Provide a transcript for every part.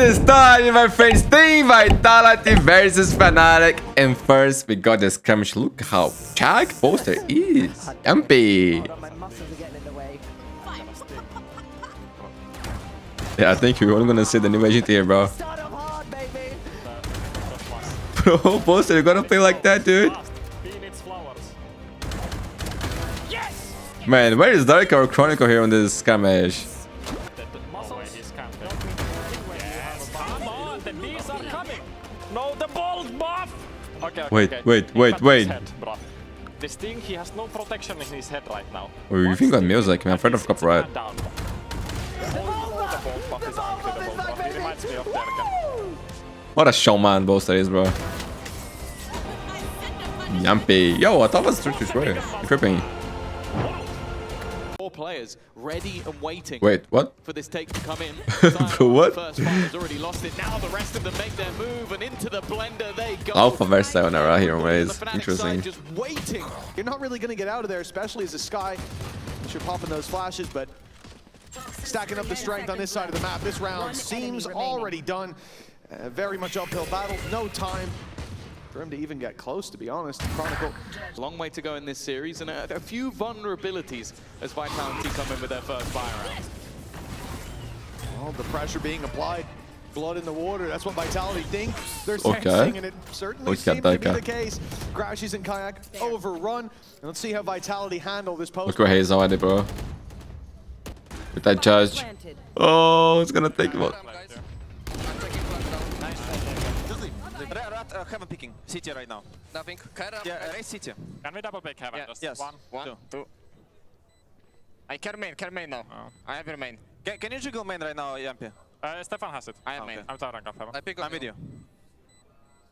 is time, my friends. Team Vitality versus FNATIC. And first, we got the skirmish. Look how Chag poster is. Empty. Yeah, I think we're only gonna see the new agent here, bro. Bro, poster, you gotta play like that, dude. Man, where is DERKE or CHRONICLE here on this skirmish? Wait. This thing, he has no protection in his head right now. Oh, you think on music? I'm afraid of copyright. What a showman Boaster is, bro. Yumpy. Yo, I thought it was Turkish way. Tripping. Four players ready and waiting. Wait, what? For this take to come in. What? First fighter's already lost it. Now the rest of them make their move, and into the blender they go. Alpha versus Sayonara here, ways. Interesting. Just waiting. You're not really going to get out of there, especially as a Sky. You're popping those flashes, but stacking up the strength on this side of the map. This round seems already done. Very much uphill battle. No time for him to even get close, to be honest. CHRONICLE. Long way to go in this series, and a few vulnerabilities as Vitality come in with their first fire round. Well, the pressure being applied. Blood in the water. That's what Vitality think they're sensing, and it certainly seems to be the case. Crashes and Kayak overrun. And let's see how Vitality handle this post. Look where he's already, bro. With that charge. Oh, it's gonna take him out. Heaven picking city right now. Nothing. Yeah, race city. Can we double pick heaven? Yeah, Just yes. One, two. I can main now. Oh. I have your main. Can you jiggle main right now, Yampi? Stefan has it. I have main. I'm throwing off heaven. I pick I'm with you.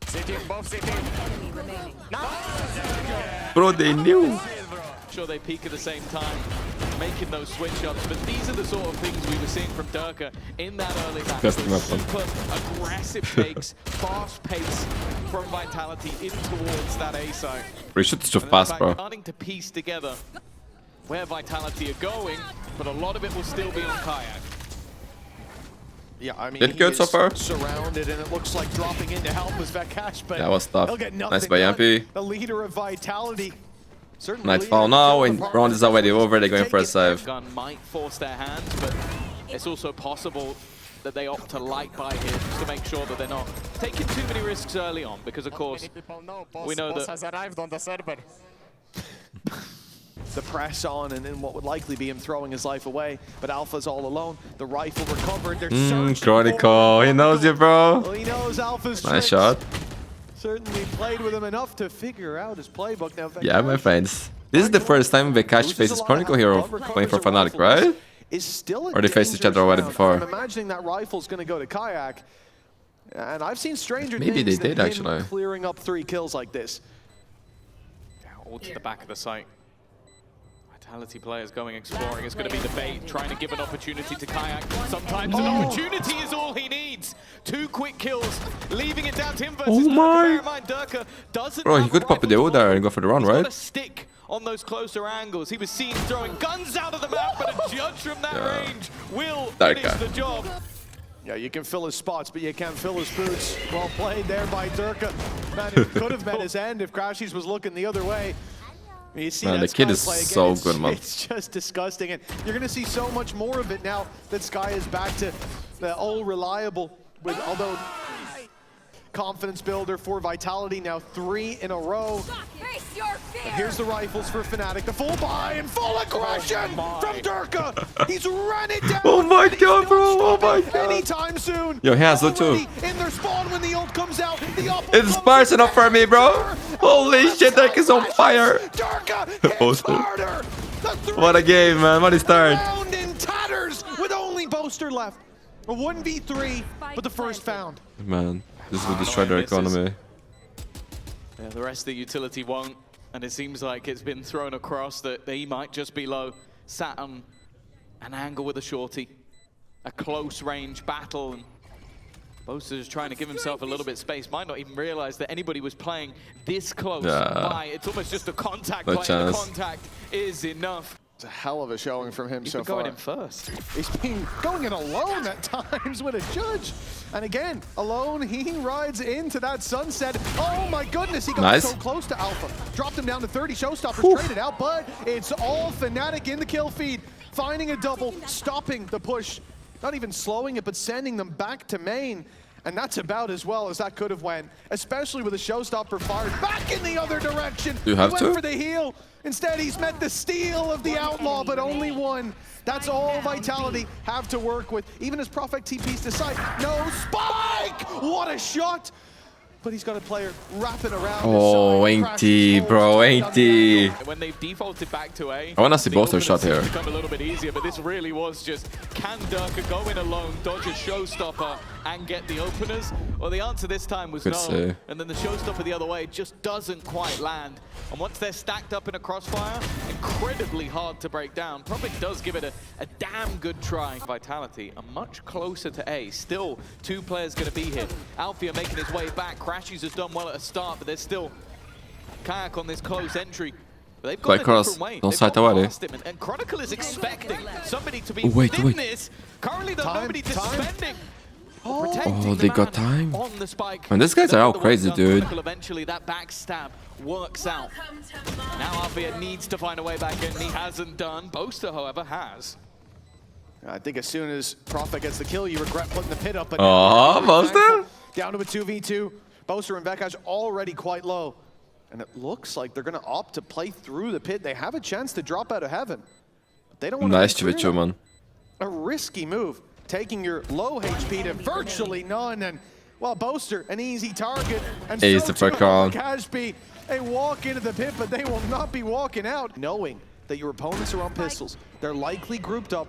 City, both city. Bro, they knew. Sure, they peak at the same time, making those switch-ups, but these are the sort of things we were seeing from DERKE in that early battle. Super aggressive takes, fast pace from Vitality in towards that A side. We should too fast, bro. Starting to piece together where Vitality are going, but a lot of it will still be on Kayak. Yeah, I mean, did good so far. Surrounded, and it looks like dropping in to help was Vakash, but that was tough. he'll get nothing. Nice by Yampy. The leader of Vitality. Nightfall now, and round is already over. They're going for a save. Gun might force their hands, but it's also possible that they opt to light by here just to make sure that they're not taking too many risks early on, because of course we know that has arrived on the server. The press on, and what would likely be him throwing his life away, but Alpha's all alone. The rifle recovered. They're searching. CHRONICLE, he knows you, bro. Well, he knows Alpha's nice shot. Certainly played with him enough to figure out his playbook. Now, yeah, my friends. This is the first time Vakash faces CHRONICLE here playing for FNATIC, right? Or they faced each other already before? I'm imagining that rifle's going to go to Kayak. And I've seen stranger maybe they things did than actually him clearing up 3 kills like this. all to the back of the site. Vitality players going exploring is going to be the bait, trying to give an opportunity to Kayak. Sometimes an opportunity is all he needs. 2 quick kills, leaving it down to him versus DERKE. Doesn't bro, he could pop the O there and go for the run, right? Got a stick on those closer angles. He was seen throwing guns out of the map, but a judge from that range will finish the job. Yeah, you can fill his spots, but you can't fill his boots. Well played there by DERKE. Man, it could have met his end if Crashies was looking the other way. You see man, the kid is so good, man. It's just disgusting, and you're going to see so much more of it now that Sky is back to the old reliable, with although confidence builder for Vitality, now 3 in a row. And here's the rifles for FNATIC, the full buy and full aggression from DERKE. He's run it down. Oh my god, bro! Oh my god! Anytime soon. Yo, he has look too. In their spawn when the ult comes out. It's sparse enough for me, bro. Holy shit, DERKE is on fire. What a game, man! What a start. In tatters with only Boaster left. A 1v3, but the first found. Man, this will destroy their economy. Yeah, the rest of the utility won't, and it seems like it's been thrown across that they might just be low. Sat on an angle with a shorty, a close range battle, and Boaster's trying to give himself a little bit of space. Might not even realize that anybody was playing this close by. It's almost just a contact play. The contact is enough. It's a hell of a showing from him so far. Going in first. He's been going in alone at times with a judge. And again, alone, he rides into that sunset. Oh my goodness, he got so close to Alpha. Dropped him down to 30, Showstoppers traded out, but it's all FNATIC in the kill feed. Finding a double, stopping the push. Not even slowing it, but sending them back to main. And that's about as well as that could have went, especially with a Showstopper fired back in the other direction. You have he went for the heal. Instead, he's met the steal of the Outlaw, but only one. That's all Vitality have to work with. Even as Prophet TP's to site. No spike! What a shot! But he's got a player wrapping around. Oh, ain't he, bro? Ain't he? When they've defaulted back to A, I want to see both their shot here. Become a little bit easier, but this really was just, can DERKE go in alone, dodge a Showstopper, and get the openers? Well, the answer this time was no. And then the Showstopper the other way just doesn't quite land. And once they're stacked up in a crossfire, incredibly hard to break down. Prophet does give it a damn good try. Vitality are much closer to A. Still, 2 players going to be here. Alfia making his way back. Crashes has done well at a start, but there's still Kayak on this close entry. But they've got a different way. They've gone past him, and Chronicle is expecting somebody to be within this. Currently, though, nobody defending. Oh, they got time. On the spike. Man, these guys are all crazy, dude. Eventually, that backstab works out. Now Alfia needs to find a way back in. He hasn't done. Boaster, however, has. I think as soon as Prophet gets the kill, you regret putting the pit up. But Boaster? Down to a 2v2. Boaster and Vekash already quite low. And it looks like they're going to opt to play through the pit. They have a chance to drop out of heaven. But they don't want nice to to man. A risky move. Taking your low HP to virtually none, and well, Boaster, an easy target, and so too Cashby. They walk into the pit, but they will not be walking out. Knowing that your opponents are on pistols, they're likely grouped up,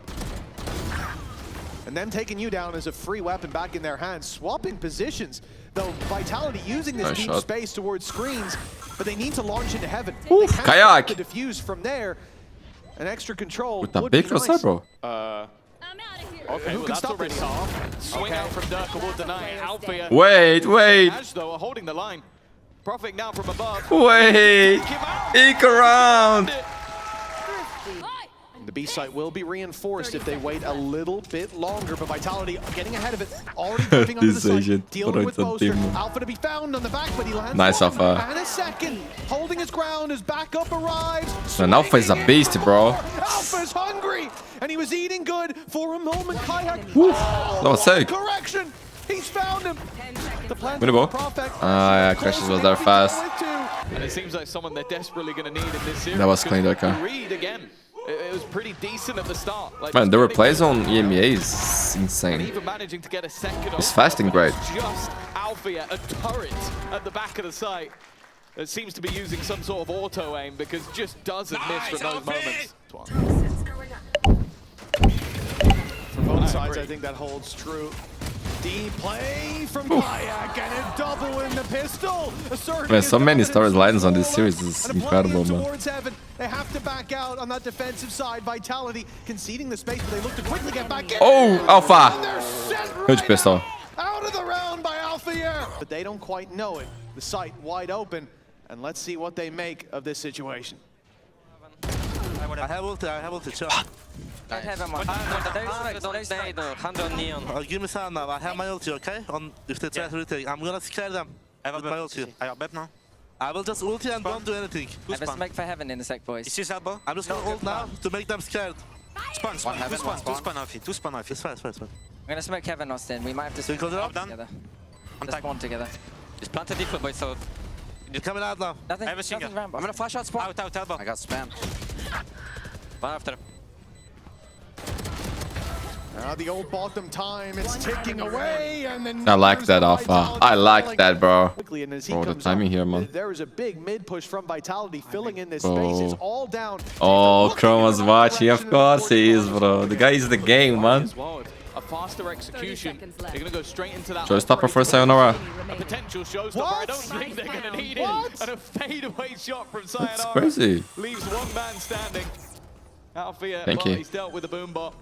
and them taking you down as a free weapon back in their hands, swapping positions. Though Vitality using this deep space towards screens, but they need to launch into heaven. Kayak! To defuse from there, an extra control With the would big be nice. bro. Okay, who well, can that's stop already this? off. Swing out from DERKE will deny Alfia. Wait. Ash, though, are holding the line. Prophet now from above. Wait. Eke around. The B site will be reinforced if they wait a little bit longer, but Vitality getting ahead of it. Already moving onto the site, dealing with Boaster. Alpha to be found on the back, but he lands nice one. Alpha. And a second, holding his ground as backup arrives. Man, Alpha is a beast, bro. Alpha's hungry, and he was eating good for a moment. Kayak. That was sick. Correction. He's found him. The plan yeah, Crashes was there fast. And it seems like someone they're desperately going to need in this series. That was clean, DERKE. Read again. It was pretty decent at the start. Like, man, the replays on EMEA is insane. Even managing to get a second. It's fast and great. Just Alfia, a turret at the back of the site. It seems to be using some sort of auto aim because just doesn't miss from those moments. For both sides, I think that holds true. D play from Kayak and a double in the pistol. Man, so many storylines on this series is incredible, man. They have to back out on that defensive side. Vitality conceding the space, but they look to quickly get back in. Oh, Alpha! Huge Right pistol. out of the round by Alfia. But they don't quite know it. The site wide open, and let's see what they make of this situation. I have ulti, sure. I have a one. Don't stay though. 100 neon. Give me some now. I have my ulti, okay? If they try to retake, I'm gonna scare them with my ulti. I have bet now. I will just ulti and don't do anything. I have a smack for heaven in a sec, boys. Is this elbow? I'm just gonna ult now to make them scared. Spawn. Two spawn Alfie. It's fine. I'm gonna smoke heaven, Austin. We might have to So you spawn go up? together. I'm Just spawn together. Just plant a default, boys, so... You're coming out now. Nothing, I have a single. nothing ramp. I'm gonna flash out spawn. Out, elbow. I got spam. One after. Now the old bottom time, it's ticking away, and then I like that, Alpha. I like that, bro. Quickly, and as he Bro, the comes timing up, here, man. there is a big mid push from Vitality filling in this space. It's all down. Oh, Chrome was watching. Of course he is, bro. The guy is the game, man. As well, a faster execution. They're going to go straight into that. Showstopper for Sayonara. A potential showstopper. I don't think they're going to need it. And a fadeaway shot from Sayonara. That's crazy. Leaves one man standing. Alfia, Thank well, you. he's dealt with the boom bot.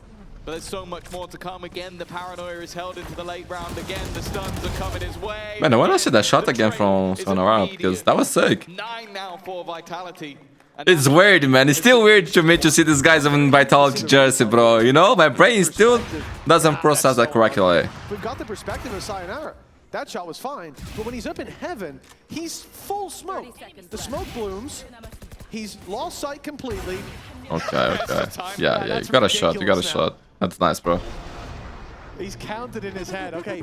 But there's so much more to come. Again, the paranoia is held into the late round. Again, the stuns are coming his way. Man, I want to see that shot again from Sayonara because that was sick. 9 now for Vitality. And It's weird, man. It's still weird to me to see these guys in Vitality jersey, bro. You know, my brain still doesn't process that correctly. We've got the perspective of Sayonara. That shot was fine, but when he's up in heaven, he's full smoke. The smoke blooms. He's lost sight completely. Okay, okay. Yeah, you got a shot. You got a shot. That's nice, bro. He's counted in his head. Okay,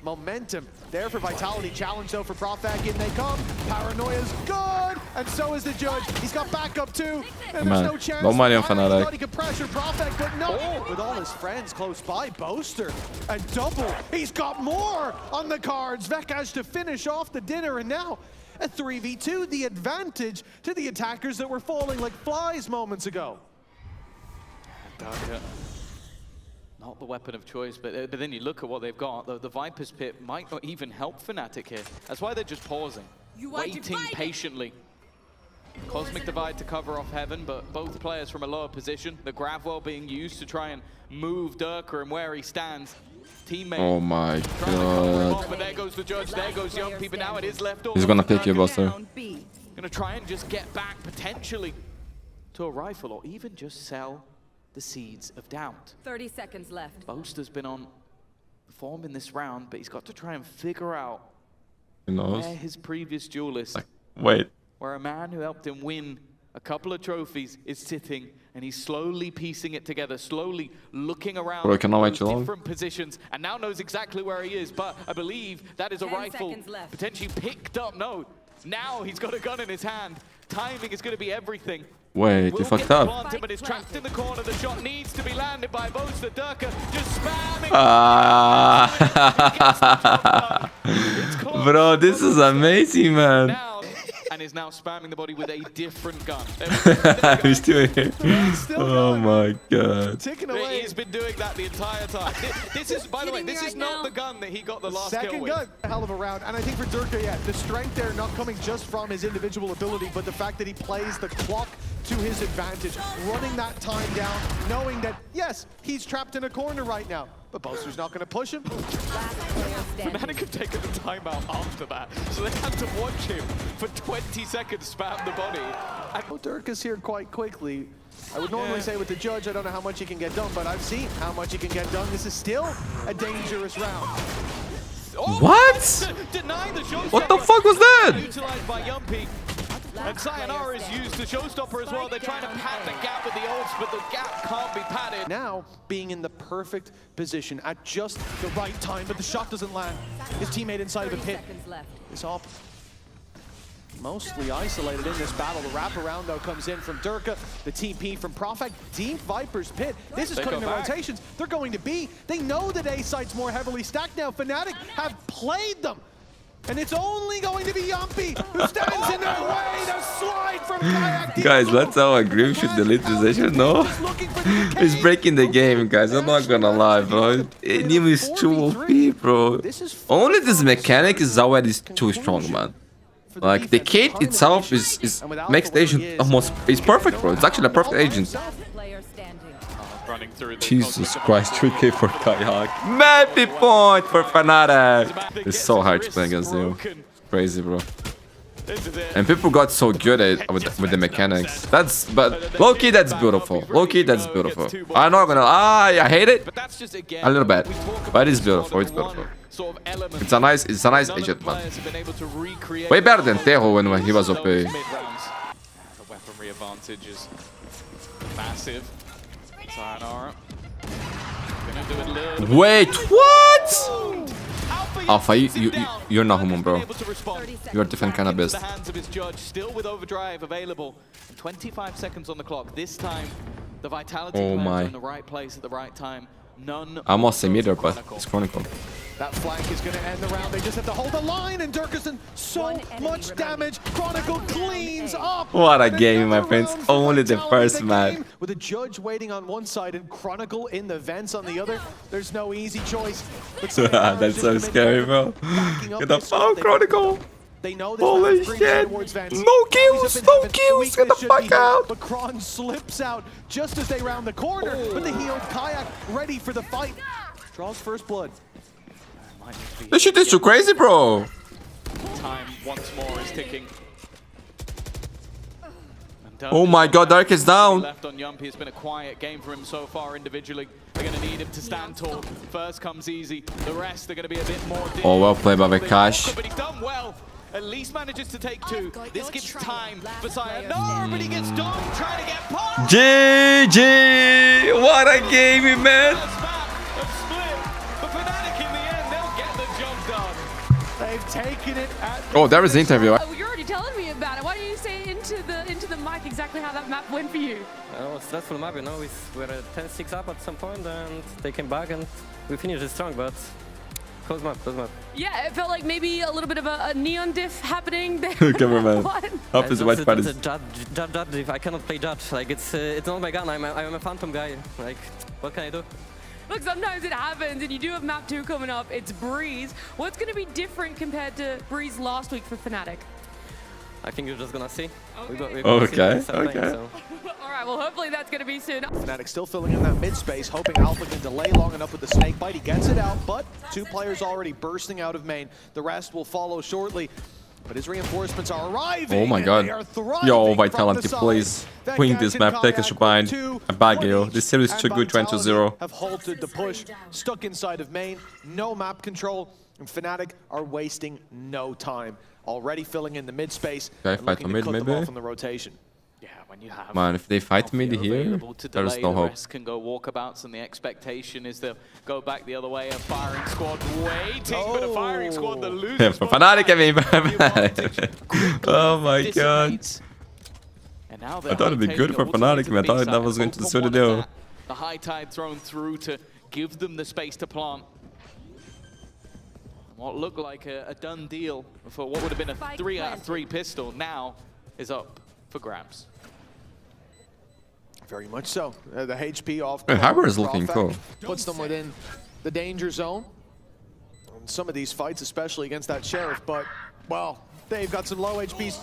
momentum there for Vitality. Challenge though for Profag. In they come. Paranoia's good, and so is the judge. He's got backup too, and there's no chance. No money on He FNATIC. thought he could pressure Profag, but no. With all his friends close by, Boaster and double. He's got more on the cards. Vekaj to finish off the dinner, and now a 3v2. The advantage to the attackers that were falling like flies moments ago. DERKE, not the weapon of choice, but then you look at what they've got. The Viper's Pit might not even help FNATIC here. That's why they're just pausing, waiting patiently. Cosmic Divide to cover off Heaven, but both players from a lower position. The Gravwell being used to try and move DERKE and where he stands. Teammate. Oh my god. But there goes the judge, there goes Yumpy, but now it is left over. He's gonna pick you, Buster. Gonna try and just get back potentially to a rifle or even just sell the seeds of doubt. 30 seconds left. Boaster's been on form in this round, but he's got to try and figure out knows? where his previous duelist, Like, wait. where a man who helped him win a couple of trophies is sitting, and he's slowly piecing it together, slowly looking around Bro, I cannot wait those too long. different positions, and now knows exactly where he is. But I believe that is a 10 rifle seconds left. potentially picked up. No, now he's got a gun in his hand. Timing is going to be everything. Wait, Will you fucked get up. planted, but it's trapped in the corner. The shot needs to be landed by Boaster. DERKE just spamming. It's close. Bro, this is amazing, man. Now, and is now spamming the body with a different gun. He's doing it. Oh my god. Ticking away. He's been doing that the entire time. This is, by the way, this is not the gun that he got the last kill Second with. gun. A hell of a round. And I think for DERKE, yeah, the strength there not coming just from his individual ability, but the fact that he plays the clock to his advantage, running that time down, knowing that, yes, he's trapped in a corner right now, but Boaster's not going to push him. FNATIC have taken the timeout after that, so they had to watch him for 20 seconds spam the body. And DERKE's here quite quickly. I would normally say with the judge, I don't know how much he can get done, but I've seen how much he can get done. This is still a dangerous round. What? Deny the showstopper. What the fuck was that? Utilized by Yumpy. And Sayonara is used to showstopper as well. They're trying to pad the gap with the ults, but the gap can't be padded. Now being in the perfect position at just the right time, but the shot doesn't land. His teammate inside of a pit is up. Mostly isolated in this battle. The wraparound though comes in from DERKE, the TP from Profag, deep Viper's Pit. This is cutting the rotations. They're going to be. They know that A site's more heavily stacked now. FNATIC have played them. And it's only going to be Yumpy who stands in their way. The slide from Kayak. Guys, that's how I agree should delete this session, no? He's breaking the game, guys. I'm not gonna lie, bro. Enemy is too OP, bro. Only this mechanic is already too strong, man. Like, the kit itself is makes the agent almost... It's perfect, bro. It's actually a perfect agent. Running through the Jesus Christ, 3k for Kayak. Mappy point for FNATIC. It's so hard to play against him. Crazy, bro. And people got so good at with the mechanics. But low-key, that's beautiful. Low-key, that's beautiful. I'm not gonna lie, I hate it a little bit, but it's beautiful. It's beautiful. It's a nice agent, man. Way better than Tejo when he was OP. The weaponry advantage is massive. Sayonara. Gonna do it a little Wait, what? Alpha, you're not human, bro. You're a different kind of beast. The hands of his judge, still with overdrive available. 25 seconds on the clock. This time, the Vitality players are in the right place at the right time. None. I almost say meter, but it's Chronicle. That flank is going to end the round. They just have to hold the line, and DERKE's done so much damage. Chronicle cleans up. What a game, my friends. Only the first map. With a judge waiting on one side and Chronicle in the vents on the other, there's no easy choice. That's so scary, bro. Get the fuck, Chronicle. They know holy shit. No kills, no kills. Get the fuck out. But Kron slips out just as they round the corner. But the healed Kayak ready for the fight. Draws first blood. This shit is too crazy, bro. Time once more is ticking. Oh my god, DERKE is down. Left on Yumpy. It's been a quiet game for him so far individually. They're going to need him to stand tall. First comes easy. The rest are going to be a bit more. Oh, well played by Vikash. But he's done well. At least manages to take two. This gives time for Sayonara, but he gets done trying to get past. GG! What a game, man! But FNATIC in the end, they'll get the job done. They've taken it at Oh, there was the interview. Oh, you're already telling me about it. Why don't you say into the mic exactly how that map went for you? Oh, stressful map, you know. We were 10-6 up at some point, and they came back, and we finished it strong, but close map, close map. Yeah, it felt like maybe a little bit of a neon diff happening there. Cameraman. Up his white That's parties. a judge diff. I cannot play judge. Like, it's not my gun. I'm a phantom guy. Like, what can I do? Look, sometimes it happens, and you do have map 2 coming up. It's Breeze. What's going to be different compared to Breeze last week for FNATIC? I think you're just gonna see. Okay. Okay, so. All right, well, hopefully that's going to be soon. FNATIC still filling in that mid space, hoping Alpha can delay long enough with the snake bite. He gets it out, but 2 players already bursting out of main. The rest will follow shortly. But his reinforcements are arriving. Oh my god. Yo, Vitality, please win this map. Take a Chopin. I beg you. This series is too good, 20-0. Have halted the push, stuck inside of main, no map control, and FNATIC are wasting no time. Already filling in the mid space. Okay, fight on mid, maybe. From the rotation. Yeah, when you have Man, if they fight mid here, there's no hope. Can go walkabouts, and the expectation is to go back the other way. A firing squad waiting, but a firing squad that loses. Yeah, for FNATIC, I mean, oh my god. And now I thought it'd be good for FNATIC, man. I thought that was going to suit the deal. The high tide thrown through to give them the space to plant. What looked like a done deal for what would have been a 3-out-of-3 pistol now is up for grabs. Very much so. The HP off. Man, Harbor is looking cool. Puts them within the danger zone. On some of these fights, especially against that Sheriff, but, well, they've got some low HP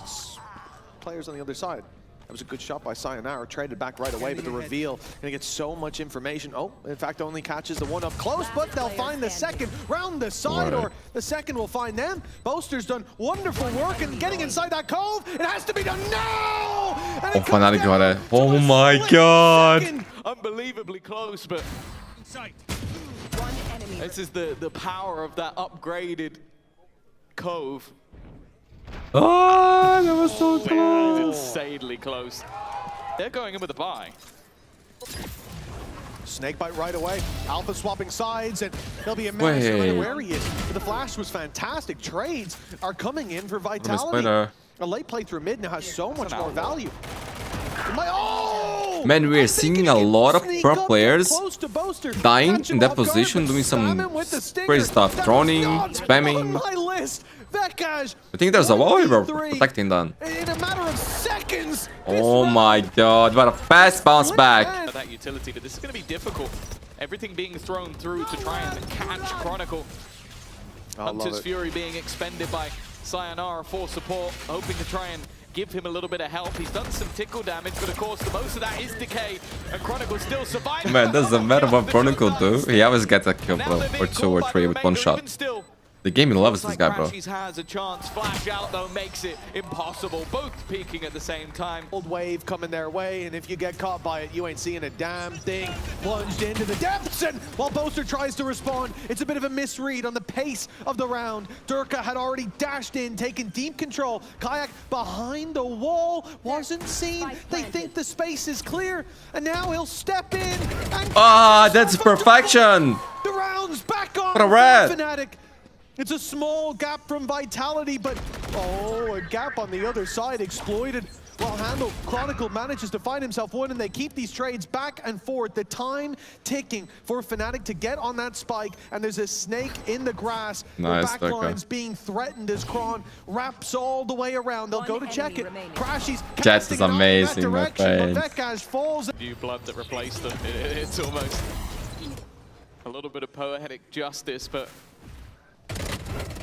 players on the other side. That was a good shot by Sayonara, traded back right away, but the reveal, gonna get so much information. Oh, in fact, only catches the one up close, but they'll find the second round the side, or the second will find them. Boaster's done wonderful work in getting inside that cove. It has to be done now! And Oh, FNATIC got it. Oh my god. Unbelievably close, but this is the power of that upgraded cove. Oh, that was so close. Insanely close. They're going in with a buy. Snakebite right away. Alpha swapping sides, and there'll be a mess no matter where he is. But the flash was fantastic. Trades are coming in for Vitality. A late play through mid now has so much more value. Oh! Man, we are seeing a lot of pro players dying in that position, doing some crazy stuff. Droning, spamming. I think there's a wall we were protecting then. In a matter of seconds. Oh my god, what a fast bounce back. That utility, but this is going to be difficult. Everything being thrown through to try and catch Chronicle. Hunter's Fury being expended by Sayonara for support, hoping to try and give him a little bit of help. He's done some tickle damage, but of course the most of that is decay, and Chronicle still surviving. Man, doesn't matter what Chronicle do, he always gets a kill, bro, or 2 or 3 with one shot. The gaming loves this guy, bro. Has a chance. Flash out though makes it impossible. Both peaking at the same time. Old wave coming their way, and if you get caught by it, you ain't seeing a damn thing. Plunged into the depths, and while Boaster tries to respond, it's a bit of a misread on the pace of the round. DERKE had already dashed in, taken deep control. Kayak behind the wall, wasn't seen. They think the space is clear, and now he'll step in. Ah, that's perfection. The round's back on. What a rat. FNATIC. It's a small gap from Vitality, but oh, a gap on the other side exploited. Well handled. Chronicle manages to find himself one, and they keep these trades back and forth. The time ticking for FNATIC to get on that spike, and there's a snake in the grass. Nice, the backlines being threatened as Kron wraps all the way around. They'll go to check it. Crashies. Jets is amazing, my friend. Falls. New blood that replaced them. It's almost a little bit of poetic justice, but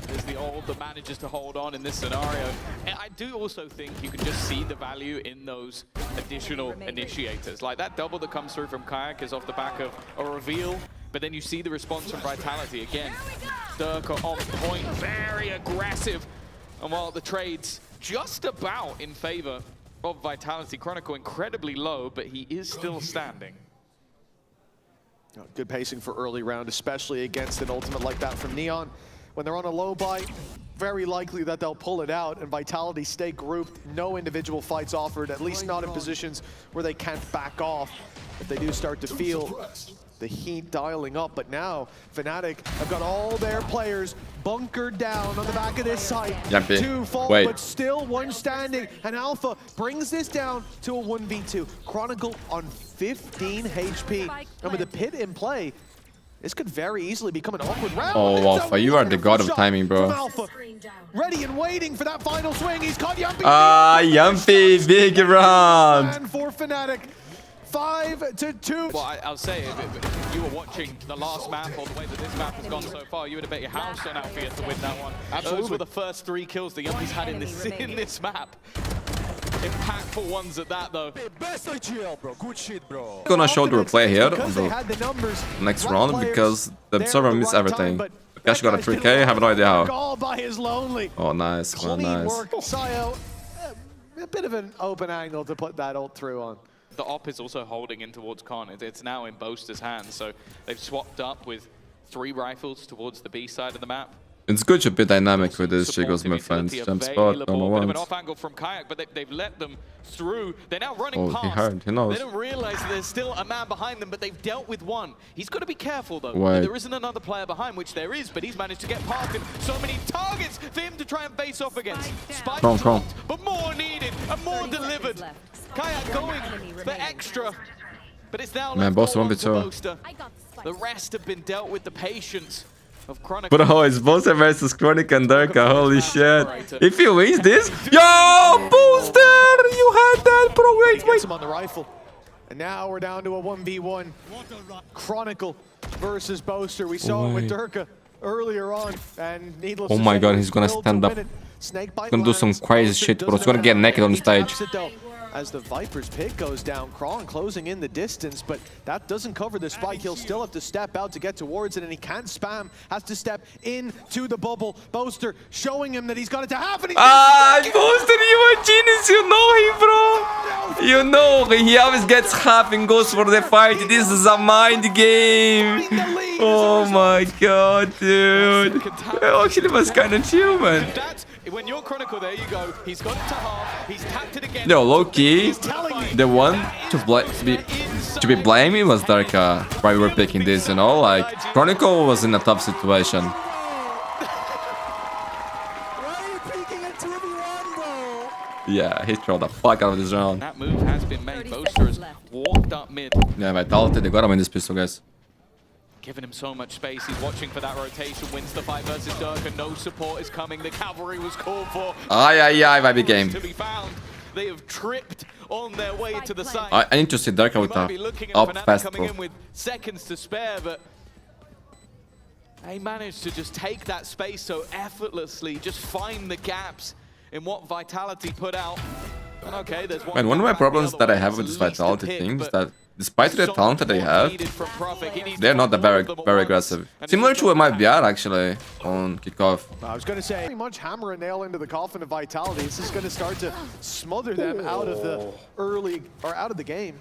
there's the old that manages to hold on in this scenario. And I do also think you can just see the value in those additional initiators. Like that double that comes through from Kayak is off the back of a reveal, but then you see the response from Vitality again. DERKE on point, very aggressive. And while the trade's just about in favor of Vitality. Chronicle incredibly low, but he is still standing. Good pacing for early round, especially against an ultimate like that from Neon. When they're on a low buy, very likely that they'll pull it out, and Vitality stay grouped. No individual fights offered, at least not in positions where they can't back off if they do start to feel the heat dialing up. But now FNATIC have got all their players bunkered down on the back of this site. Two fall, but still one standing, and Alpha brings this down to a 1v2. Chronicle on 15 HP, and with the pit in play, this could very easily become an awkward round. Oh, Alpha, you are the god of timing, bro. Alpha, ready and waiting for that final swing. He's caught Yumpy. Yumpy, big round. And for FNATIC, 5-2. Well, I'll say, if you were watching the last map or the way that this map has gone so far, you would have bet your house on Alfia to win that one. Absolutely. Those were the first 3 kills the Yumpy's had in this map. Impactful ones at that, though. Best IGL, bro. Good shit, bro. Gonna show the replay here on Because they had the numbers, the next right round players because the there server at the missed right everything. time, but Cash got a that guy's 3k, gonna have no idea how. all by his lonely. Oh, nice, well, Clean nice. work, Sayo. A bit of an open angle to put that ult through on. The op is also holding in towards Con. It's now in Boaster's hands, so they've swapped up with 3 rifles towards the B side of the map. It's good to be dynamic with this, Chicos, my friends. Jump spot, normal Bit of an ones. off angle from Kayak, but they've let them through. They're now running Oh, past. he heard, he knows. They don't realize there's still a man behind them, but they've dealt with one. He's got to be careful, though. Wait. There isn't another player behind, which there is, but he's managed to get past him. So many targets for him to try and face off against. Spike Come on. dropped, but more needed and more delivered. Kayak going for extra, but it's now Man, left Boaster all won't be on to too. Boaster. The rest have been dealt with the patience of Chronicle. Bro, it's Boaster versus Chronicle and DERKE, holy shit. If he wins this, yo, Boaster, you had that, bro, wait. Gets him on the rifle. And now we're down to a 1v1. Chronicle versus Boaster. We saw it with DERKE earlier on, and needless to Oh my say, god, he's gonna thrilled stand to up. win it. Snakebite Gonna do some lands. crazy Boaster shit, bro. doesn't He's gonna have get naked on the he stage. taps it, though, as the Viper's pit goes down, Kron closing in the distance, but that doesn't cover the spike. He'll still have to step out to get towards it, and he can't spam, has to step into the bubble. Boaster showing him that he's got it to happen. Boaster, you a genius, you know him, bro. You know, he always gets half and goes for the fight. This is a mind game. Oh my god, dude. It actually was kind of chill, man. When you're Chronicle, there you go. He's got it to half. He's tapped it again. Yo, low-key, the one to be blaming was DERKE. Why we were picking this, you know? Like, Chronicle was in a tough situation. Yeah, he trolled the fuck out of this round. That move has been made. Boaster has walked up mid. Yeah, Vitality, they gotta win this pistol, guys. Giving him so much space. He's watching for that rotation. Wins the fight versus DERKE. No support is coming. The cavalry was called for. Aye, Vibe game. To be found. They have tripped on their way to the site. I need to see DERKE with might be looking a at up FNATIC fast, coming bro. in with seconds to spare, but they managed to just take that space so effortlessly, just find the gaps in what Vitality put out. And okay, there's one. Man, one of my back the problems other that I way. have with this It's at least a Vitality pick, thing is but that despite the so talent that they much have, needed from Prophet. He needs they're to not that do all of them at very once. aggressive. And Similar it's to my BR actually on kickoff. I was going to say, pretty much hammer a nail into the coffin of Vitality. This is going to start to smother them out of the early, or out of the game.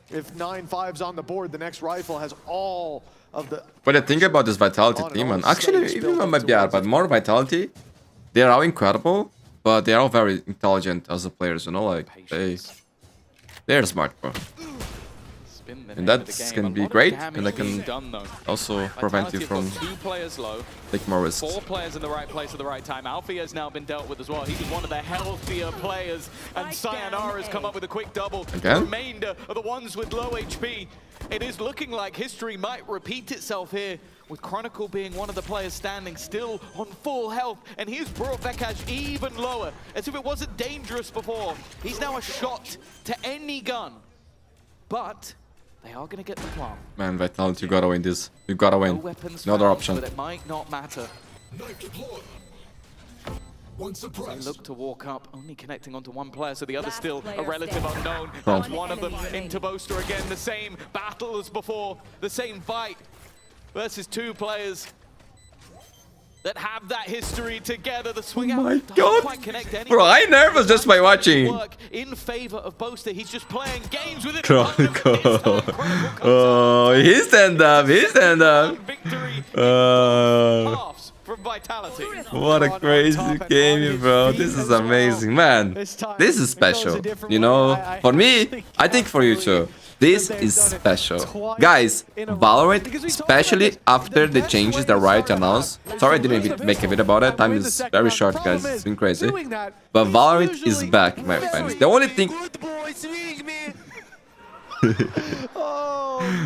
If 9-5's on the board, the next rifle has all of the... But the thing about this Vitality team, man, actually even on my BR, but more Vitality, they're all incredible, but they're all very intelligent as a players, you know, like they're smart, bro. And that's gonna be great, and I can also prevent you from 2 players low, taking more risks. 4 players in the right place at the right time. Alfia has now been dealt with as well. He was one of the healthier players, and Sayonara has come up with a quick double. Again? The remainder are the ones with low HP. It is looking like history might repeat itself here, with Chronicle being one of the players standing still on full health, and he's brought Vekaj even lower, as if it wasn't dangerous before. He's now a shot to any gun, but they are going to get the plant. Man, Vitality, you gotta win this. You gotta No win. weapons No other found, option. but it might not matter. They look to walk up, only connecting onto one player, so the other still a relative unknown. Oh. That's one of them into Boaster again. The same battle as before, the same fight versus 2 players. that have that history together. The swing Oh my out doesn't God. quite connect anyway. Bro, I'm nervous just by watching. Work in favor of Boaster. He's just playing games with it. Chronicle. Oh, he stand up. He stand up. Victory halves from Vitality. What a crazy game, bro. This is amazing, man. This is special. You know, for me, I think for you too. This is special. Guys, Valorant, especially after the changes that Riot announced. Sorry I didn't even make a video about it. Time is very short, guys. It's been crazy. But Valorant is back, my friends. The only thing...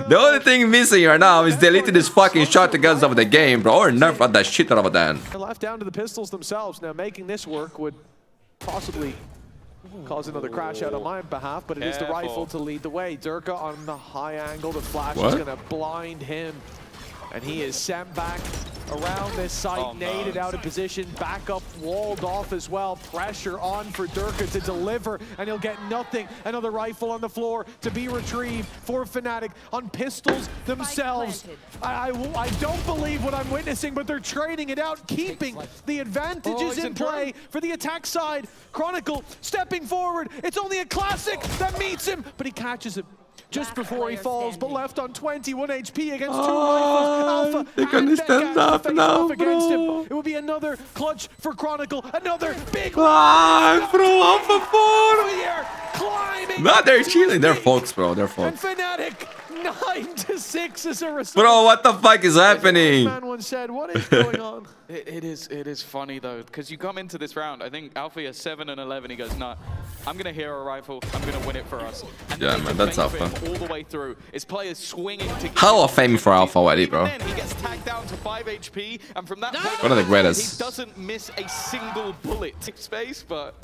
The only thing missing right now is deleting this fucking shotguns of the game, bro. Or nerf out that shit out of them. They're left down to the pistols themselves. Now making this work would possibly cause another crash out on my behalf, but it is the rifle to lead the way. DERKE on the high angle. The flash is going to blind him. And he is sent back around this site, naded out of position, back up, walled off as well. Pressure on for DERKE to deliver, and he'll get nothing. Another rifle on the floor to be retrieved for FNATIC on pistols themselves. I don't believe what I'm witnessing, but they're trading it out, keeping the advantages in play for the attack side. CHRONICLE stepping forward. It's only a classic that meets him, but he catches him just before he falls, but left on 21 HP against two rifles. Alpha they're gonna stand up now, against bro. him. It would be another clutch for CHRONICle. Another big Bro, Alpha 4! climbing. No, they're chilling. They're folks, bro. They're And folks. FNATIC 9-6 as a result. Bro, what the fuck is happening? Man once said, what is going on? It is funny though, because you come into this round, I think Alpha is 7 and 11. He goes, nah, I'm gonna hero a rifle. I'm gonna win it for us. And Yeah, man, that's Alpha. All the way through. His players swinging to Hall of Fame for Alpha already, bro. Then he gets tagged down to 5 HP, and from that point One of the on, greatest. he doesn't miss a single bullet space, but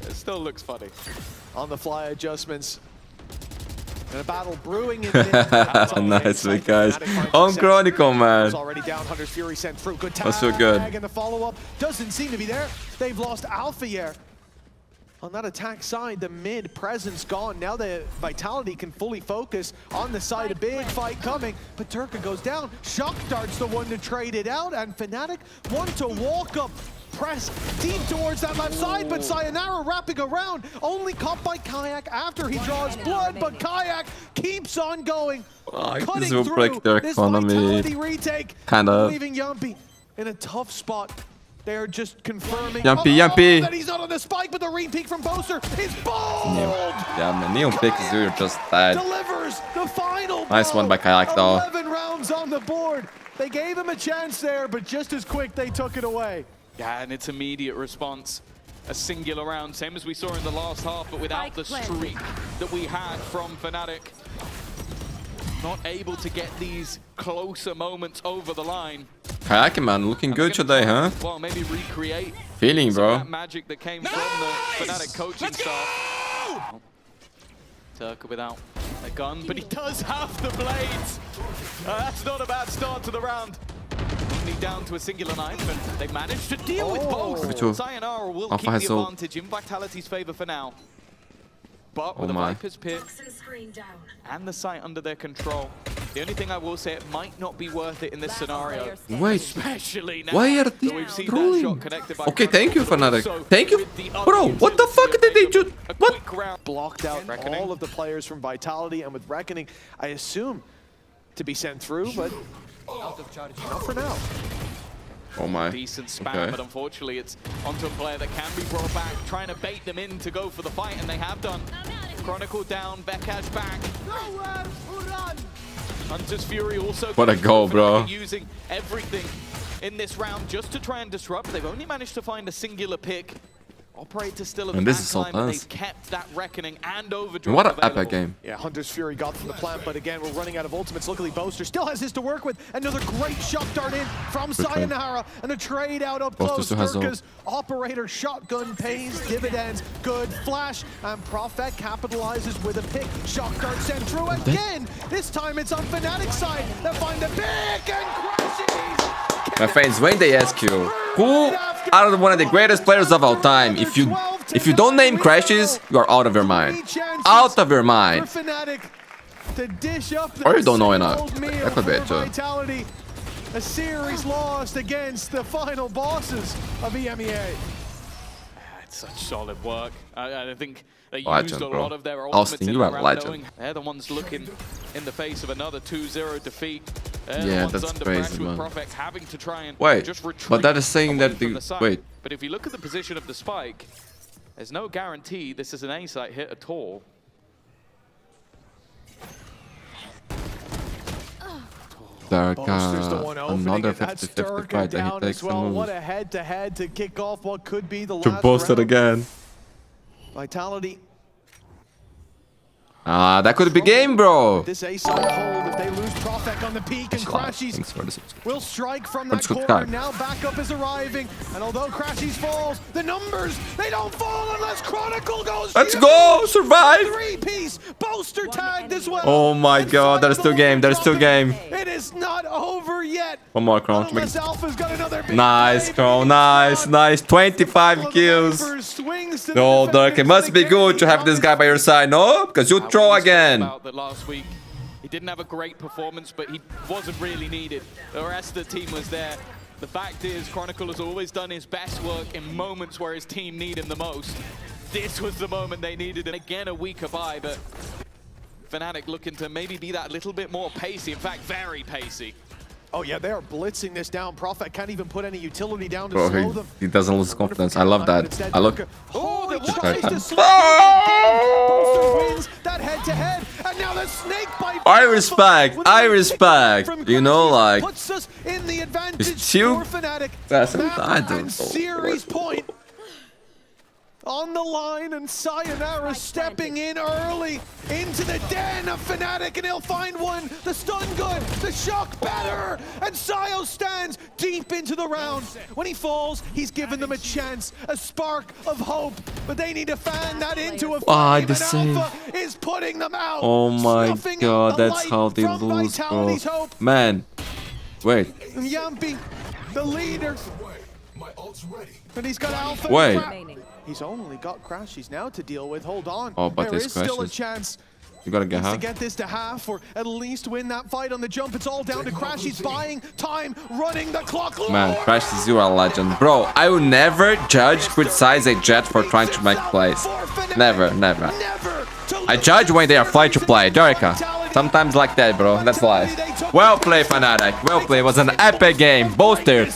it still looks funny. On the fly adjustments. And a battle brewing in Nice, big guys. On CHRONICLE, man. Already down. Hunter's Fury sent through. Good tag. That's so good. And the follow-up doesn't seem to be there. They've lost Alpha here. On that attack side, the mid presence gone. Now the Vitality can fully focus on the side. A big fight coming, but DERKE goes down. Shock Dart's the one to trade it out, and FNATIC want to walk up, press deep towards that left side, but Sayonara wrapping around, only caught by Kayak after he draws blood, but Kayak keeps on going. This will break their economy. Vitality retake, Kind of. leaving Yumpy in a tough spot. They're just confirming Yumpy. that he's not on the spike, but the re-peek from Boaster is bold! Yeah, man. Neon Pick is you're just dead. Delivers the final Nice blow. one by Kayak, though. 11 rounds on the board. They gave him a chance there, but just as quick, they took it away. Yeah, and it's immediate response. A singular round, same as we saw in the last half, but without the streak that we had from FNATIC. Not able to get these closer moments over the line. Kayak, man, looking good today, huh? Well, maybe recreate Feeling, some of bro. that magic that came from the FNATIC coaching staff. DERKE without a gun, but he does have the blades. That's not a bad start to the round. Only down to a singular knife, and they managed to deal with both. Sayonara will Alpha keep has the ult. advantage in Vitality's favor for now. But with Oh the my. Viper's Pit and the site under their control, the only thing I will say, it might not be worth it in this scenario. Wait. Especially now Why are that they we've seen that trolling? shot connected by Okay, thank you, CHRONICLE, FNATIC. but also Thank you. with the Bro, other what the fuck did they do? a What? quick round. Blocked out Reckoning. all of the players from Vitality, and with Reckoning, I assume to be sent through, but not for now. Oh my. Decent spam, Okay. but unfortunately it's onto a player that can be brought back, trying to bait them in to go for the fight, and they have done. CHRONICLE down, Bekash back. Hunter's Fury also What a goal, bro. using everything in this round just to try and disrupt. They've only managed to find a singular pick. Operator still at the And this is so backline, but tense. they've kept that Reckoning and Overdrive What an available. epic game. Yeah, Hunter's Fury got from the plant, but again, we're running out of ultimates. Luckily, Boaster still has his to work with. Another great shock dart in from Sayonara, and a trade out up Boaster close. still has DERKE's operator shotgun pays dividends. Good flash, and Prophet capitalizes with a pick. Shock dart sent through again. This time it's on FNATIC side. They find a pick and crashes. My friends, when they ask you who are one of the greatest players of all time, if you don't name Crashes, you are out of your mind. Out of your mind. For FNATIC to dish up Or you don't know their enough. same old meal That could be for it too. Vitality. A series lost against the final bosses of EMEA. It's such solid work. I think they Legend, used a bro. lot of their ultimates Austin, in you the are round, legend. knowing they're the ones looking in the face of another 2-0 defeat. They're Yeah, the ones that's under crazy, pressure with man. Prophet having to try and Wait, just retreat but that is saying away that from the the site. wait. But if you look at the position of the spike, there's no guarantee this is an A site hit at all. Boaster's the one DERKE, opening another it. That's 50-50 DERKE fight that down he as takes the well. move. What a head-to-head to kick off what could be the To last boast it round. again. Vitality. Ah, that could be game, bro. This A side hold, if they lose Prophet on the peak and Crashies Thanks for the subscribe. will strike from For that the corner. subscribe. Now backup is arriving, and although Crashies falls, the numbers, they don't fall unless Chronicle goes. Let's huge. go! Survive! Three-piece Boaster tagged as well. Oh my And god, there's still game, there's still game. It is not over yet. One more, Chrome. Unless Alpha's got another big Nice, play, Chrome. but Nice, he's nice. 25 gone. kills. Vipers swings to the No, DERKE, defenders it must and be again, good to have this guy by your side, no? Because you throw again. About that last week, he didn't have a great performance, but he wasn't really needed. The rest of the team was there. The fact is, Chronicle has always done his best work in moments where his team need him the most. This was the moment they needed, and again, a weaker buy, but FNATIC looking to maybe be that little bit more pacey, in fact, very pacey. Oh yeah, they are blitzing this down. Prophet can't even put any utility down to Bro, slow them. he doesn't lose confidence. I love that. I look. Oh, the Just tries like to that. slip again. Boaster wins that head-to-head, and now the snake bite. I respect, With I the respect. from You know, Crashies like, puts us in the advantage it's chill. for FNATIC. That's Map I don't and know. series point on the line, and Sayonara stepping in early into the den of FNATIC, and he'll find one. The stun good, the shock better, and Sayo stands deep into the round. When he falls, he's given them a chance, a spark of hope, but they need to fan that into a Ah, flame, the and same. Alpha is putting them out. Oh my Snuffing god, the that's light how they from lose, bro. Vitality's hope. Man, wait, Yampi, the leader, and he's got Alpha. Wait. He's only got Crashies now to deal with. Hold on. Oh, but there there's is still a Crashies. chance. you gotta get Needs to half. get this to half, or at least win that fight on the jump. It's all down to Crashies buying time, running the clock. Man, Crashies, you are a legend. Bro, I will never judge, criticize a Jet for trying to make plays. Never, never. I judge when they are fly to play. DERKE. Sometimes like that, bro. That's life. Well played, FNATIC. Well played. It was an epic game. Boaster.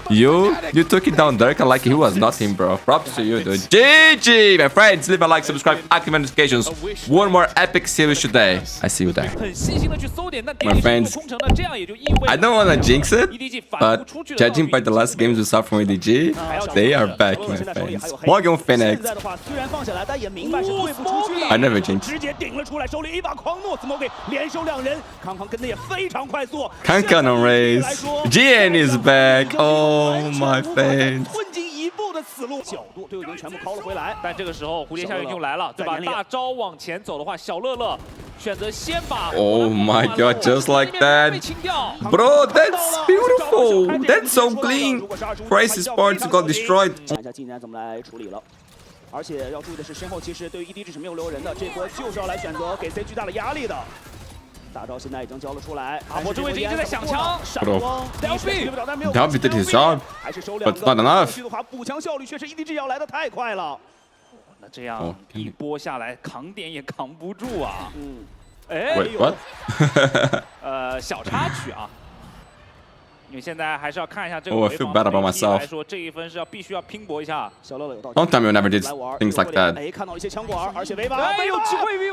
You took it down DERKE like he was nothing, bro. Props to you, dude. GG, my friends. Leave a like, subscribe, active notifications. One more epic series today. I see you there. My friends, I don't want to jinx it, but judging by the last games we saw from EDG, they are back, my friends. Morgan Phoenix. I never jinx. Kankan on race. GN is back. Oh, my friends. 角度队友已经全部抠了回来，但这个时候蝴蝶效应就来了，对吧？大招往前走的话，小乐乐选择先把 Oh my god, just like that. Bro, that's beautiful. That's so clean. Crisis parts got destroyed. 看一下技能怎么来处理了。而且要注意的是，身后其实对于 EDG 是没有留人的，这波就是要来选择给 C 巨大的压力的。 大招现在已经交了出来，阿波这位置一直在抢枪，闪光 Davi did his job, but it's not enough. 的话，补强效率确实 EDG 要来的太快了。那这样一波下来，扛点也扛不住啊。嗯，哎 Wait, what? 小插曲啊。 因为现在还是要看一下这个 Oh, I feel bad about myself. 来说，这一分是要必须要拼搏一下。小乐乐有道 Long time you never did things like that. 哎，看到了一些枪管，而且维瓦，哎，有机会维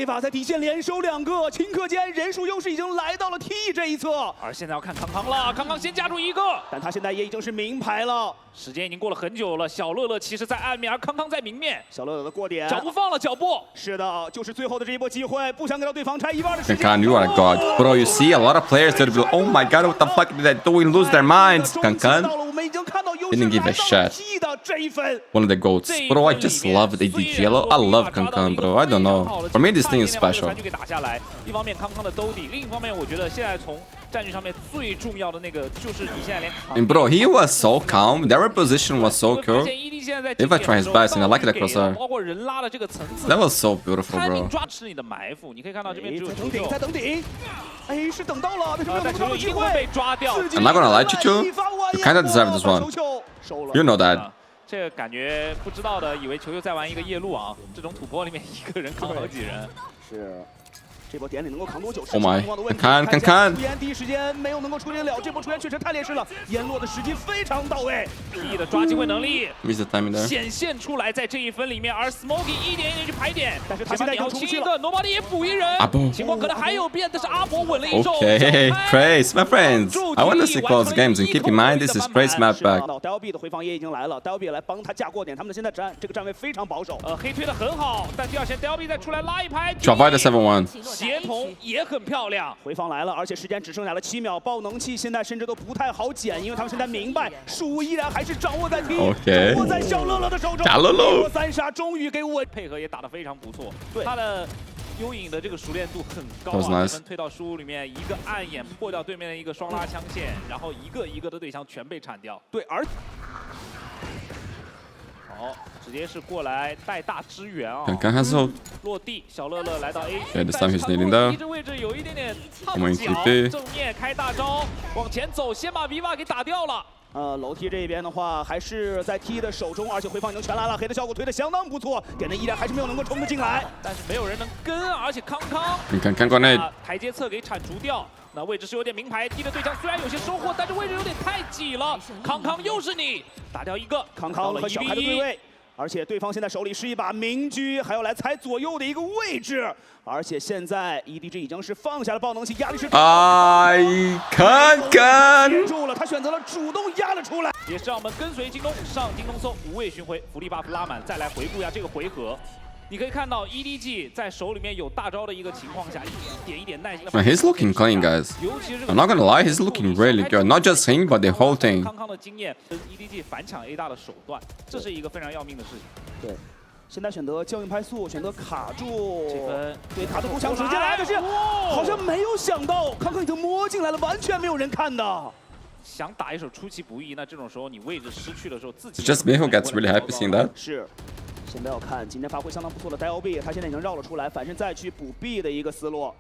瓦在底线连收2个，顷刻间人数优势已经来到了 T 这一侧。而现在要看康康了，康康先加出1个，但他现在也已经是名牌了。时间已经过了很久了，小乐乐其实在暗面，而康康在明面。小乐乐的过点，脚步放了，脚步。是的，就是最后的这一波机会，不想给到对方拆1半的时间。 Kankan, you are a god. Bro, you see a lot of players that will be, oh my god, what the fuck did they do? Lose their minds. Kankan didn't give a shit. One of the goats. Bro, I just love the EDG. I love Kankan, bro. I don't know. For me, this thing is special. 一方面康康的兜底，另一方面我觉得现在从战局上面最重要的那个就是你现在连 And bro, he was so calm. Their position was so cool. If I try his best, and I like the crosshair. 包括人拉的这个层次。 That was so beautiful, bro. 抓吃你的埋伏，你可以看到这边只有等顶，再等顶。哎，是等到了，为什么没有等到的机会？被抓掉。I'm not gonna lie, Chuchu. You kinda deserve this one. You know that. 这个感觉不知道的，以为球球在玩一个夜路啊，这种土坡里面一个人扛好几人。是。 这波典礼能够扛多久？ Oh my！ 看。出烟第一时间没有能够处理了，这波出烟确实太劣势了，烟落的时机非常到位。P 的抓机会能力 Miss the timing there. 显现出来，在这一分里面，而 Smokey 一点一点去排点，但是他现在要清一个 Nobody 也补一人，情况可能还有变，但是阿博稳了一手。Okay, Praise, my friends. I want to see close games, and keep in mind this is Praise map back. DLB 的回防也已经来了 ，DLB 来帮他架过点，他们现在这个站位非常保守。黑推的很好，但第二线 DLB 再出来拉一排 ，Avoid the 7-1. 协同也很漂亮，回防来了，而且时间只剩下了7秒，爆能器现在甚至都不太好捡，因为他们现在明白输依然还是掌握在 T， 掌握在小乐乐的手中。小乐乐3杀终于给稳，配合也打得非常不错，对他的幽影的这个熟练度很高啊，他们退到输入里面，一个暗眼破掉对面的一个双拉枪线，然后一个一个的对象全被铲掉。对，而好，直接是过来带大支援啊！刚还是落地，小乐乐来到 A 区， Yeah, this time he's needing that. 一直位置有一点点烫我们脚，正面开大招，往前走，先把 Viva 给打掉了。楼梯这边的话还是在 T 的手中，而且回防已经全来了，黑的效果推的相当不错，点的依然还是没有能够冲得进来，但是没有人能跟，而且康你看过那台阶侧给铲除掉。 那位置是有点名牌，T 的对枪虽然有些收获，但是位置有点太挤了。康又是你，打掉一个，康和小开的对位，而且对方现在手里是一把明狙，还要来猜左右的一个位置，而且现在 EDG 已经是放下了爆能器，压力是接住了，他选择了主动压了出来，也是让我们跟随京东上京东搜无畏巡回，福利 buff 拉满，再来回顾一下这个回合。 你可以看到 EDG 在手里面有大招的一个情况下，一点耐心的。He's looking clean, guys. I'm not gonna lie, he's looking really good. Not just him, but the whole thing. 康的经验跟 EDG 反抢 A 大的手段，这是一个非常要命的事情。对，现在选择教育拍速，选择卡住。这分对卡住步枪直接来，但是好像没有想到，康已经摸进来了，完全没有人看到。 想打一手出其不意，那这种时候你位置失去的时候，自己 Just me who gets really happy seeing that. 是。 现在要看今天发挥相当不错的 DLB， 他现在已经绕了出来，反身再去补 B 的一个思路。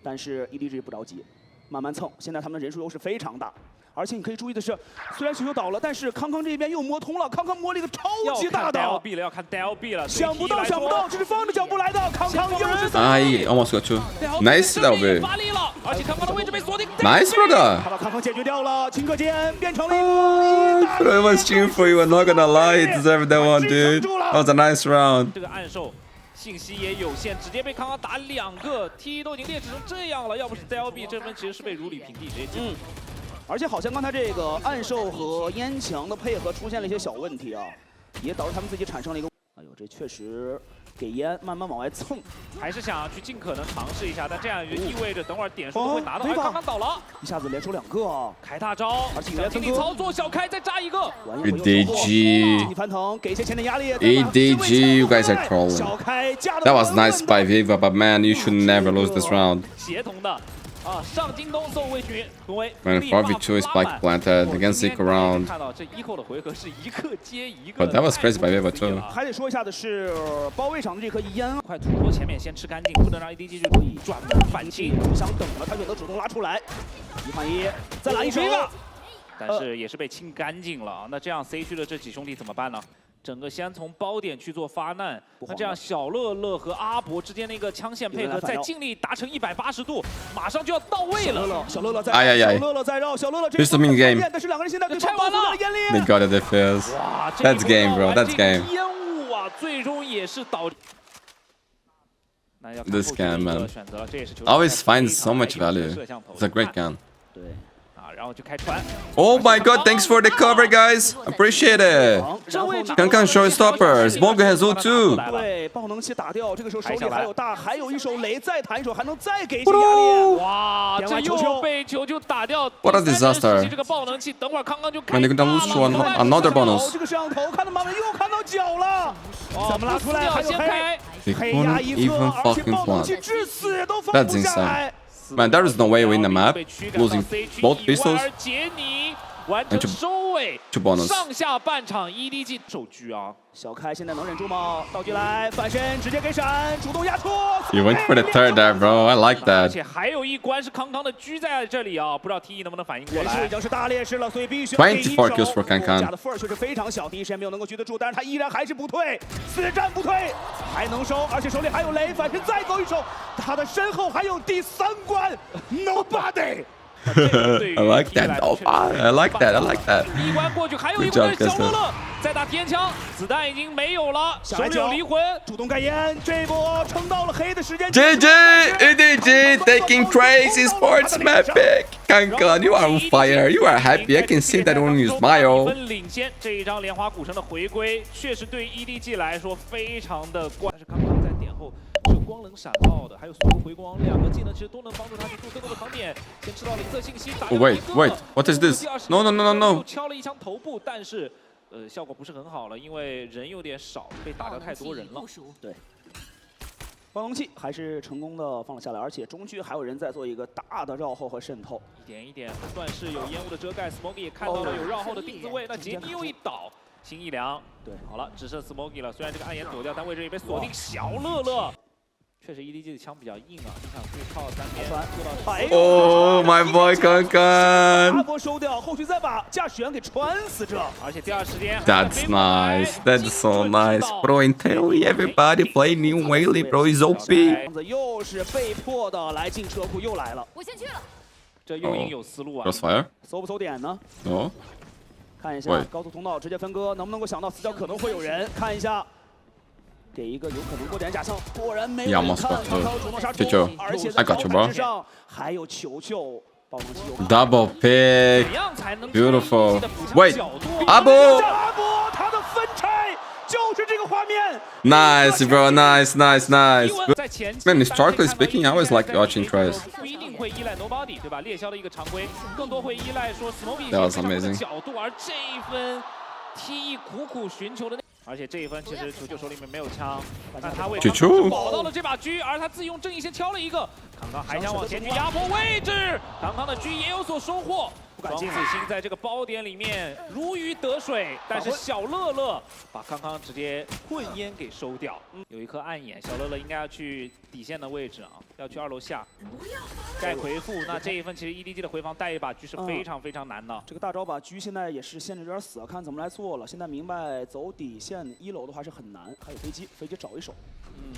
但是 EDG 不着急，慢慢蹭。现在他们的人数优势非常大，而且你可以注意的是，虽然球球倒了，但是康这边又摸通了，康摸了一个超级大的。要看 DLB 了，想不到，这是放着脚步来的，康又是。I almost got you. Nice DLB. 发力了，而且康的位置被锁定。Nice brother. 他把康解决掉了，顷刻间变成了一个。 Bro, I was cheering for you. I'm not gonna lie, he deserved that one, dude. That was a nice round. 这个暗兽信息也有限，直接被康打2个 ，T 都已经劣质成这样了。要不是 DLB 这分其实是被如履平地直接进。而且好像刚才这个暗兽和烟墙的配合出现了一些小问题啊，也导致他们自己产生了一个。哎呦，这确实。 给烟慢慢往外蹭，还是想去尽可能尝试一下，但这样也意味着等会儿点数都会拿到。哎，刚倒了，一下子连收2个，开大招，而且原地操作，小开再扎一个。EDG, 翻腾，给一些前点压力。EDG, you guys are trolling. That was nice by Viva, but man, you should never lose this round. 协同的。 上京东搜卫巡，沦为 4v2 is spike planted against Eco round. 看到这1扣的回合是一个接一个。 But that was crazy by Viva too. 还得说一下的是，包围场的这颗烟，快突破前面先吃干净，不能让 EDG 就转门反击。不想等了，他选择主动拉出来，1换1，再来一手。但是也是被清干净了。那这样 C 区的这几兄弟怎么办呢？ 整个先从包点去做发难，那这样小乐乐和阿博之间的一个枪线配合，再尽力达成180度，马上就要到位了。小乐乐在，小乐乐在绕，小乐乐 Here's the main game. 但是2个人现在对拆完了。They got it, it feels. That's game, bro. That's game. 烟雾啊，最终也是导。 This gun, man. Always finds so much value. It's a great gun. 对。 然后就开船。 Oh my god, thanks for the cover, guys. Appreciate it. 刚刚 showstoppers. Mongo has ult too. 对，爆能器打掉，这个时候手里还有大，还有一手雷，再弹一手，还能再给一些压力。哇，这又被球打掉。 What a disaster. 这个爆能器，等会儿康就开。 Man, they're gonna lose to another bonus. 这个摄像头看到马上又看到脚了。怎么拉出来？还有黑，黑压一侧，而且爆能器至死都放不下来。 Man, there is no way we win the map, losing both pistols. 完成收尾。就 bonus。上下半场 EDG 首局啊，小开现在能忍住吗？道具来，反身直接给闪，主动压出。You went for the third there, bro. I like 而 that. 且还有一关是康康的狙在这里啊，不知道 TE 能不能反应过来。人数已经是大劣势了，所以必须24 kills for 康康。家的份儿确实非常小，第一时间没有能够狙得住，但是他依然还是不退，死战不退，还能收，而且手里还有雷，反身再走一手，他的身后还有第3关 ，Nobody。I like that. I like that. I like that. 第一关过去，还有一关是小乐乐在打天枪，子弹已经没有了，手里有离魂，主动盖烟，这波撑到了黑的时间。GG EDG taking crazy sports Mavic. Kankan, you are on fire. You are happy. I can see that on your smile. 分领先，这一张莲花古城的回归，确实对 EDG 来说非常的关。但是康康在点后。是光能闪到的，还有速度回光，2个技能其实都能帮助他去做更多的防点。先吃到了一个信息，打 Wait, what is this? No, no, no, no, no. 敲了一枪头部，但是效果不是很好了，因为人有点少，被打掉太多人了。对，放龙器还是成功的放了下来，而且中区还有人在做一个大的绕后和渗透，一点一点判断是有烟雾的遮盖 ，Smoky 也看到了有绕后的定子位，那杰尼又一倒。心一凉，对，好了，只剩 Smoky 了。虽然这个暗眼躲掉，但位置也被锁定。小乐乐。确实 EDG 的枪比较硬啊，你想可以靠3边做到。Oh my boy, Kankan! 大波收掉，后续再把驾驶员给穿死这，而且第2时间。That's nice. That's so nice, bro. Internally, everybody play new Whaley, bro. He's OP. 又是被迫的来进车库，又来了。我先去了。这右营有思路啊。Crossfire? 搜不搜点呢？哦。看一下高速通道直接分割，能不能够想到死角可能会有人？看一下。给一个有可能过点假枪，果然没有人看，康康主动杀出，而且在高台之上还有球球，暴龙机有 Double pick, beautiful. Wait, 阿波，他的分拆就是这个画面。Nice, bro. Nice, nice, nice. Man, historically speaking, I always like watching tries. 不一定会依赖 Nobody， 对吧？猎枭的一个常规，更多会依赖说 Smoky 非常的角度，而这一分 TE 苦苦寻求的。而且这一分其实球球手里面没有枪，但他为保到了这把狙，而他自己用正义先敲了一个，康康还想往前去压迫位置，康康的狙也有所收获。双子星在这个包点里面如鱼得水，但是小乐乐把康康直接混烟给收掉。有一颗暗眼，小乐乐应该要去底线的位置啊，要去2楼下盖回复。那这一分其实 EDG 的回防带一把狙是非常非常难的。这个大招把狙现在也是限制有点死，看怎么来做了。现在明白走底线1楼的话是很难，还有飞机找一手。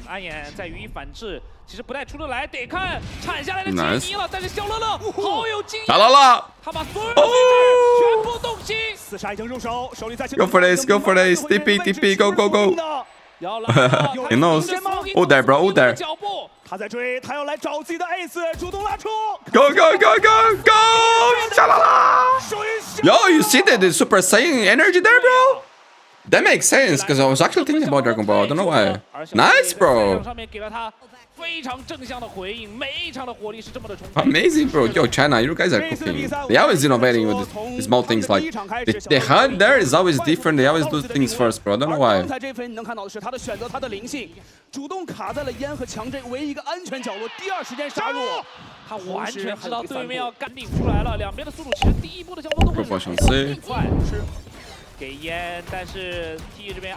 暗眼在予以反制，其实不太出得来，得看铲下来的杰尼了。但是小乐乐好有经验，打到了，他把所有的位置全部动清，4杀已经入手，手里在 Go for this, go for this, TP, go, go, go. He knows. Hold there, bro, hold there. 他在追，他要来找自己的 ace， 主动拉出 Go, go, go, go, go! Shalala! Yo, you see the Super Saiyan energy there, bro? That makes sense, because I was actually thinking about Dragon Ball. I don't know why. Nice, bro. Amazing, bro. Yo, China, you guys are cooking. They always innovating with the small things like the HUD there is always different. They always do things first, bro. I don't know why. 这分你能看到的是他的选择，他的灵性，主动卡在了烟和墙这唯一一个安全角落，第2时间杀入。他完全知道对面要干顶出来了，两边的速度其实第一波的交锋都会很快。给烟，但是 TE 这边